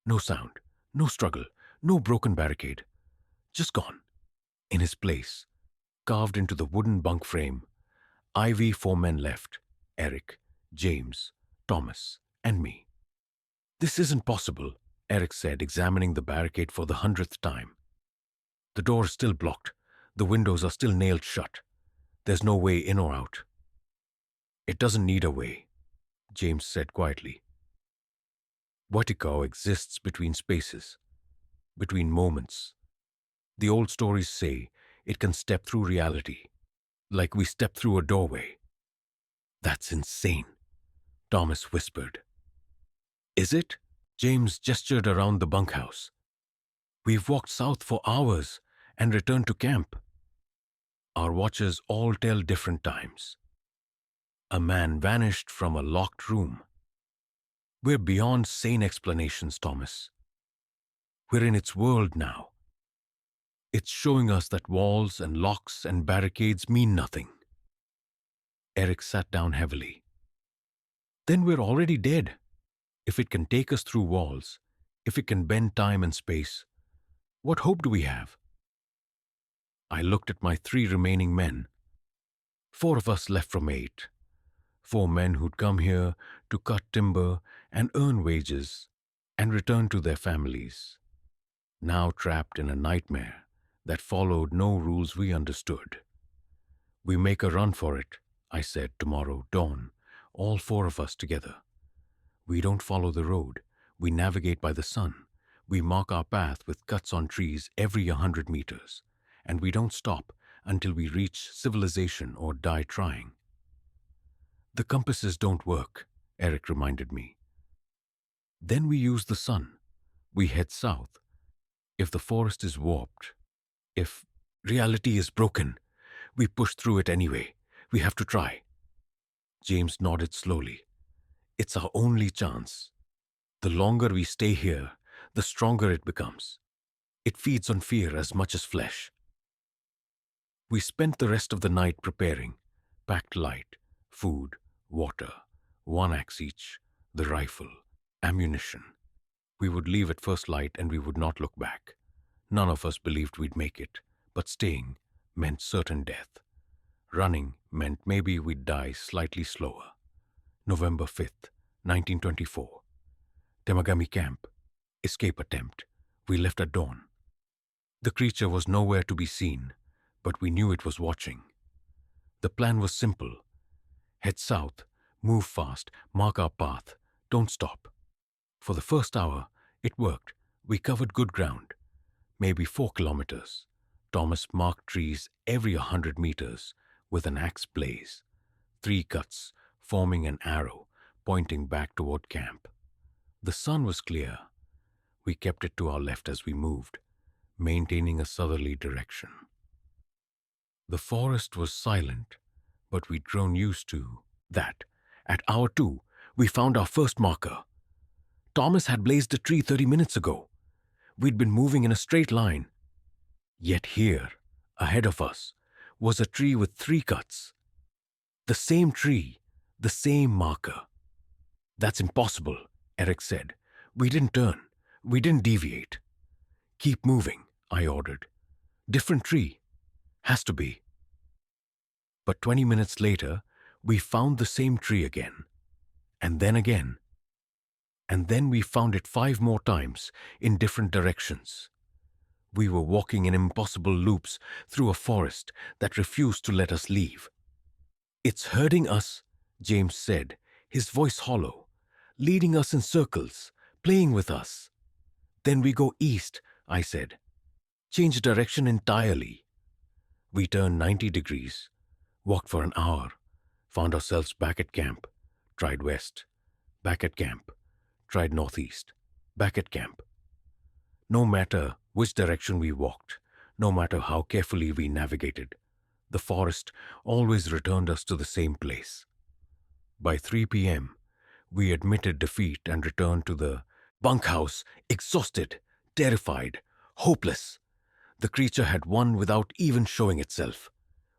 No sound, no struggle, no broken barricade. Just gone. In his place, carved into the wooden bunk frame, IV 4 men left, Eric, James, Thomas, and me. This isn't possible, Eric said, examining the barricade for the 100th time. The door is still blocked. The windows are still nailed shut. There's no way in or out. It doesn't need a way, James said quietly. Wīhtikow exists between spaces, between moments. The old stories say it can step through reality, like we step through a doorway. That's insane, Thomas whispered. Is it? James gestured around the bunkhouse. We've walked south for hours and returned to camp. Our watches all tell different times. A man vanished from a locked room. We're beyond sane explanations, Thomas. We're in its world now. It's showing us that walls and locks and barricades mean nothing. Eric sat down heavily. Then we're already dead. If it can take us through walls, if it can bend time and space, what hope do we have? I looked at my 3 remaining men. 4 of us left from 8. 4 men who'd come here to cut timber and earn wages and return to their families, now trapped in a nightmare that followed no rules we understood. We make a run for it, I said, tomorrow, dawn, all 4 of us together. We don't follow the road. We navigate by the sun. We mark our path with cuts on trees every 100 meters, and we don't stop until we reach civilization or die trying. The compasses don't work, Eric reminded me. Then we use the sun. We head south. If the forest is warped, if reality is broken, we push through it anyway. We have to try. James nodded slowly. It's our only chance. The longer we stay here, the stronger it becomes. It feeds on fear as much as flesh. We spent the rest of the night preparing, packed light, food, water, 1 axe each, the rifle, ammunition. We would leave at first light and we would not look back. None of us believed we'd make it, but staying meant certain death. Running meant maybe we'd die slightly slower. November 5th, 1924. Temagami camp. Escape attempt. We left at dawn. The creature was nowhere to be seen, but we knew it was watching. The plan was simple. Head south, move fast, mark our path, don't stop. For the first hour, it worked. We covered good ground, maybe 4 kilometers. Thomas marked trees every 100 meters with an axe blaze, 3 cuts forming an arrow pointing back toward camp. The sun was clear. We kept it to our left as we moved, maintaining a southerly direction. The forest was silent, but we'd grown used to that. At hour 2, we found our first marker. Thomas had blazed a tree 30 minutes ago. We'd been moving in a straight line. Yet here, ahead of us, was a tree with 3 cuts. The same tree, the same marker. That's impossible, Eric said. We didn't turn. We didn't deviate. Keep moving, I ordered. Different tree. Has to be. But 20 minutes later, we found the same tree again. And then again. And then we found it 5 more times in different directions. We were walking in impossible loops through a forest that refused to let us leave. It's herding us, James said, his voice hollow, leading us in circles, playing with us. Then we go east, I said. Change direction entirely. We turned 90 degrees, walked for an hour, found ourselves back at camp, tried west, back at camp, tried northeast, back at camp. No matter which direction we walked, no matter how carefully we navigated, the forest always returned us to the same place. By 3 p.m., we admitted defeat and returned to the bunkhouse, exhausted, terrified, hopeless. The creature had won without even showing itself.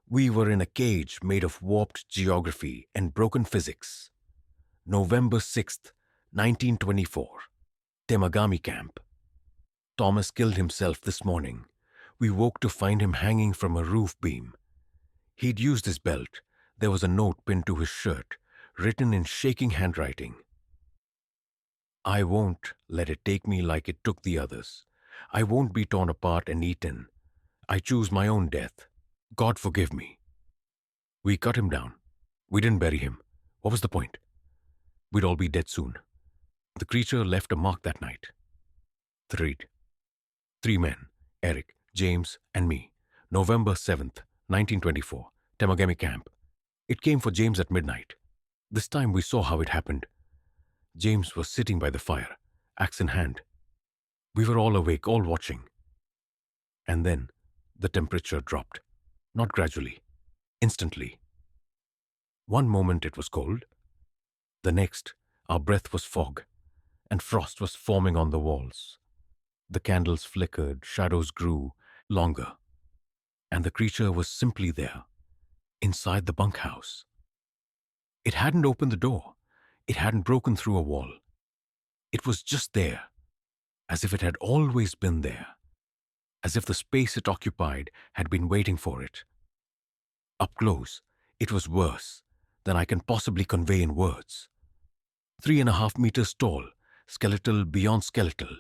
We were in a cage made of warped geography and broken physics. November 6th, 1924. Temagami Camp. Thomas killed himself this morning. We woke to find him hanging from a roof beam. He'd used his belt. There was a note pinned to his shirt, written in shaking handwriting. I won't let it take me like it took the others. I won't be torn apart and eaten. I choose my own death. God forgive me. We cut him down. We didn't bury him. What was the point? We'd all be dead soon. The creature left a mark that night. The read. 3 men, Eric, James, and me. November 7th, 1924, Temagami Camp. It came for James at midnight. This time we saw how it happened. James was sitting by the fire, axe in hand. We were all awake, all watching. And then the temperature dropped. Not gradually, instantly. One moment it was cold. The next, our breath was fog, and frost was forming on the walls. The candles flickered, shadows grew longer, and the creature was simply there, inside the bunkhouse. It hadn't opened the door. It hadn't broken through a wall. It was just there, as if it had always been there, as if the space it occupied had been waiting for it. Up close, it was worse than I can possibly convey in words. 3.5 meters tall, skeletal beyond skeletal.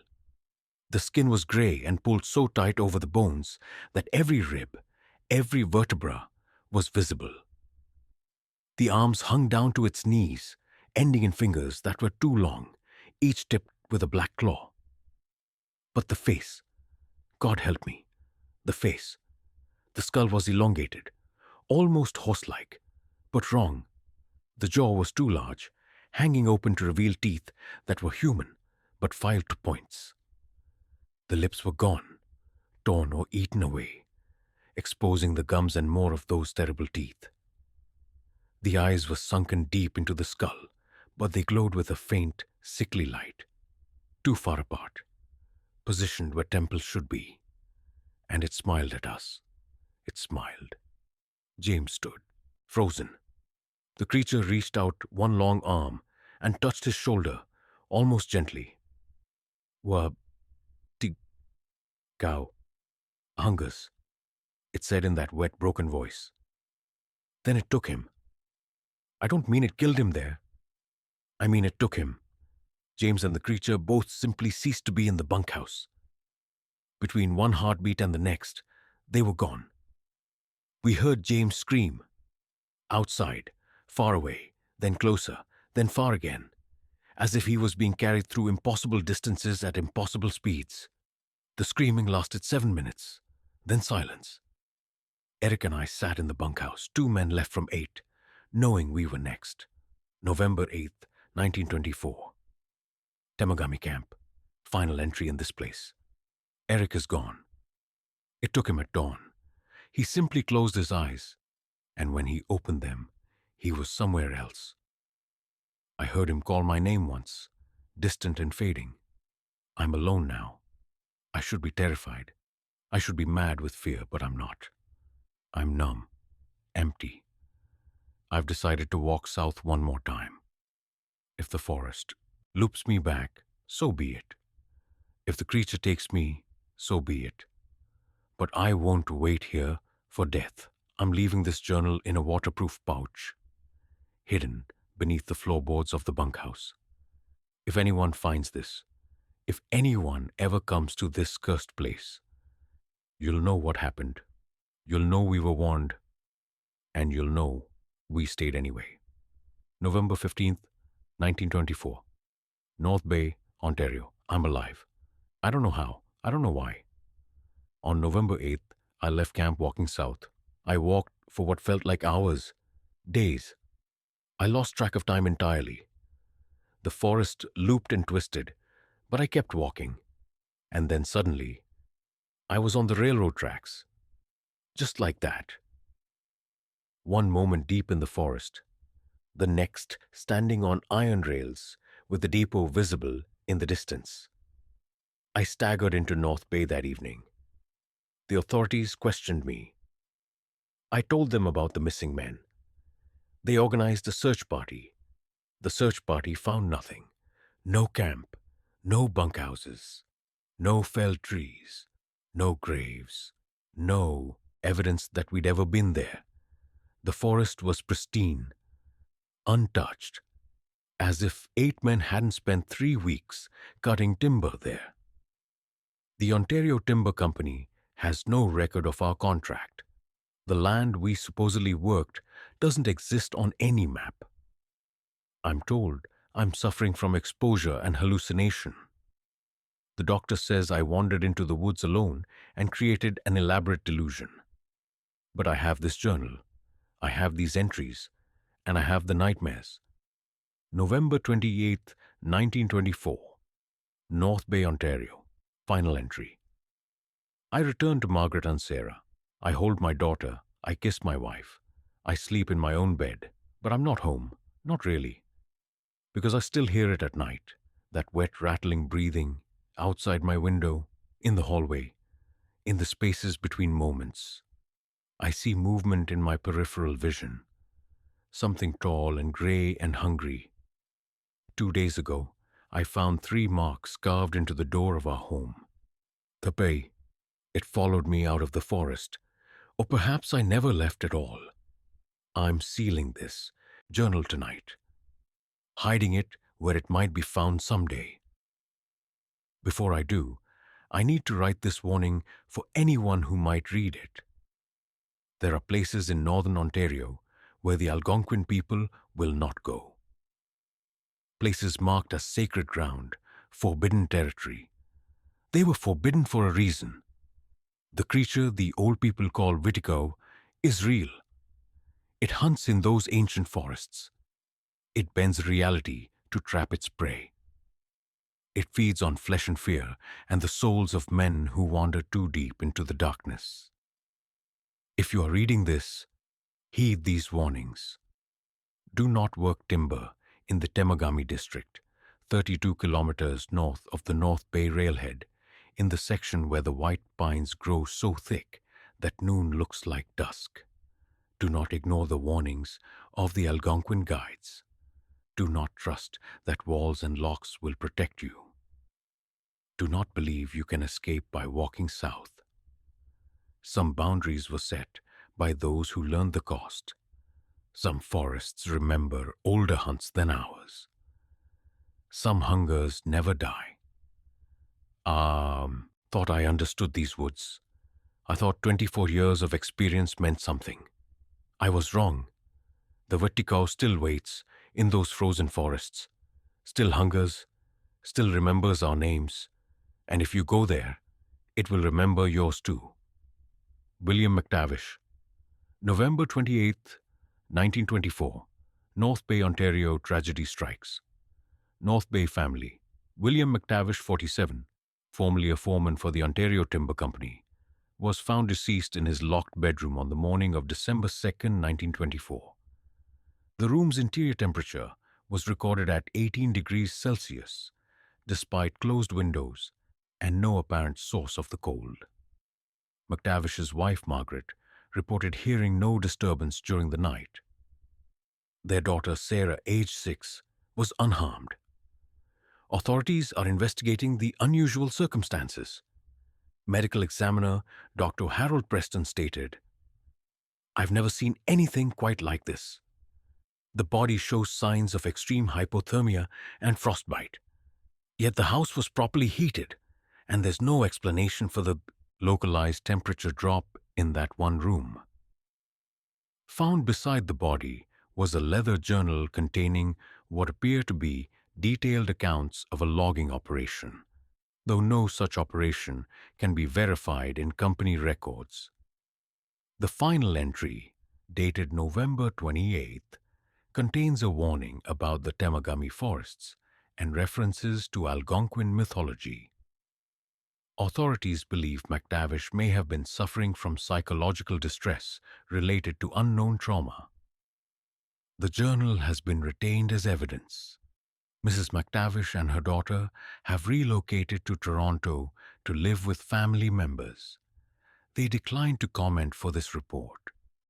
The skin was gray and pulled so tight over the bones that every rib, every vertebra was visible. The arms hung down to its knees, ending in fingers that were too long, each tipped with a black claw. But the face, God help me, the face. The skull was elongated, almost horse-like, but wrong. The jaw was too large, hanging open to reveal teeth that were human, but filed to points. The lips were gone, torn or eaten away, exposing the gums and more of those terrible teeth. The eyes were sunken deep into the skull, but they glowed with a faint, sickly light, too far apart, positioned where temples should be. And it smiled at us. It smiled. James stood, frozen. The creature reached out one long arm and touched his shoulder, almost gently. Wīhtikow. Hungers, it said in that wet, broken voice. Then it took him. I don't mean it killed him there. I mean it took him. James and the creature both simply ceased to be in the bunkhouse. Between one heartbeat and the next, they were gone. We heard James scream. Outside, far away, then closer, then far again, as if he was being carried through impossible distances at impossible speeds. The screaming lasted 7 minutes, then silence. Eric and I sat in the bunkhouse, 2 men left from 8, knowing we were next. November 8th, 1924. Temagami Camp. Final entry in this place. Eric is gone. It took him at dawn. He simply closed his eyes, and when he opened them, he was somewhere else. I heard him call my name once, distant and fading. I'm alone now. I should be terrified. I should be mad with fear, but I'm not. I'm numb, empty. I've decided to walk south one more time. If the forest loops me back, so be it. If the creature takes me, so be it. But I won't wait here for death. I'm leaving this journal in a waterproof pouch, hidden beneath the floorboards of the bunkhouse. If anyone finds this, if anyone ever comes to this cursed place, you'll know what happened. You'll know we were warned, and you'll know we stayed anyway. November 15th, 1924. North Bay, Ontario. I'm alive. I don't know how. I don't know why. On November 8th, I left camp walking south. I walked for what felt like hours, days. I lost track of time entirely. The forest looped and twisted, but I kept walking. And then suddenly, I was on the railroad tracks. Just like that. One moment deep in the forest, the next standing on iron rails with the depot visible in the distance. I staggered into North Bay that evening. The authorities questioned me. I told them about the missing men. They organized a search party. The search party found nothing. No camp, no bunkhouses, no felled trees, no graves, no evidence that we'd ever been there. The forest was pristine, untouched, as if 8 men hadn't spent 3 weeks cutting timber there. The Ontario Timber Company has no record of our contract. The land we supposedly worked doesn't exist on any map. I'm told I'm suffering from exposure and hallucination. The doctor says I wandered into the woods alone and created an elaborate delusion. But I have this journal, I have these entries, and I have the nightmares. November 28th, 1924. North Bay, Ontario. Final entry. I return to Margaret and Sarah. I hold my daughter. I kiss my wife. I sleep in my own bed. But I'm not home. Not really. Because I still hear it at night. That wet, rattling breathing outside my window, in the hallway, in the spaces between moments. I see movement in my peripheral vision. Something tall and gray and hungry. 2 days ago, I found 3 marks carved into the door of our home. The bay. It followed me out of the forest. Or perhaps I never left at all. I'm sealing this journal tonight, hiding it where it might be found someday. Before I do, I need to write this warning for anyone who might read it. There are places in northern Ontario where the Algonquin people will not go. Places marked as sacred ground, forbidden territory. They were forbidden for a reason. The creature the old people call Wīhtikow is real. It hunts in those ancient forests. It bends reality to trap its prey. It feeds on flesh and fear and the souls of men who wander too deep into the darkness. If you are reading this, heed these warnings. Do not work timber in the Temagami district, 32 kilometers north of the North Bay railhead, in the section where the white pines grow so thick that noon looks like dusk. Do not ignore the warnings of the Algonquin guides. Do not trust that walls and locks will protect you. Do not believe you can escape by walking south. Some boundaries were set by those who learned the cost. Some forests remember older hunts than ours. Some hungers never die. thought I understood these woods. I thought 24 years of experience meant something. I was wrong. The Wīhtikow still waits in those frozen forests, still hungers, still remembers our names, and if you go there, it will remember yours too. William MacTavish, November 28th, 1924, North Bay, Ontario, tragedy strikes. North Bay family. William MacTavish, 47, formerly a foreman for the Ontario Timber Company, was found deceased in his locked bedroom on the morning of December 2nd, 1924. The room's interior temperature was recorded at 18 degrees Celsius, despite closed windows and no apparent source of the cold. MacTavish's wife, Margaret, reported hearing no disturbance during the night. Their daughter, Sarah, aged 6, was unharmed. Authorities are investigating the unusual circumstances. Medical examiner Dr. Harold Preston stated, "I've never seen anything quite like this. The body shows signs of extreme hypothermia and frostbite. Yet the house was properly heated, and there's no explanation for the localized temperature drop in that one room." Found beside the body was a leather journal containing what appear to be detailed accounts of a logging operation, though no such operation can be verified in company records. The final entry, dated November 28th, contains a warning about the Temagami forests and references to Algonquin mythology. Authorities believe MacTavish may have been suffering from psychological distress related to unknown trauma. The journal has been retained as evidence. Mrs. MacTavish and her daughter have relocated to Toronto to live with family members. They declined to comment for this report.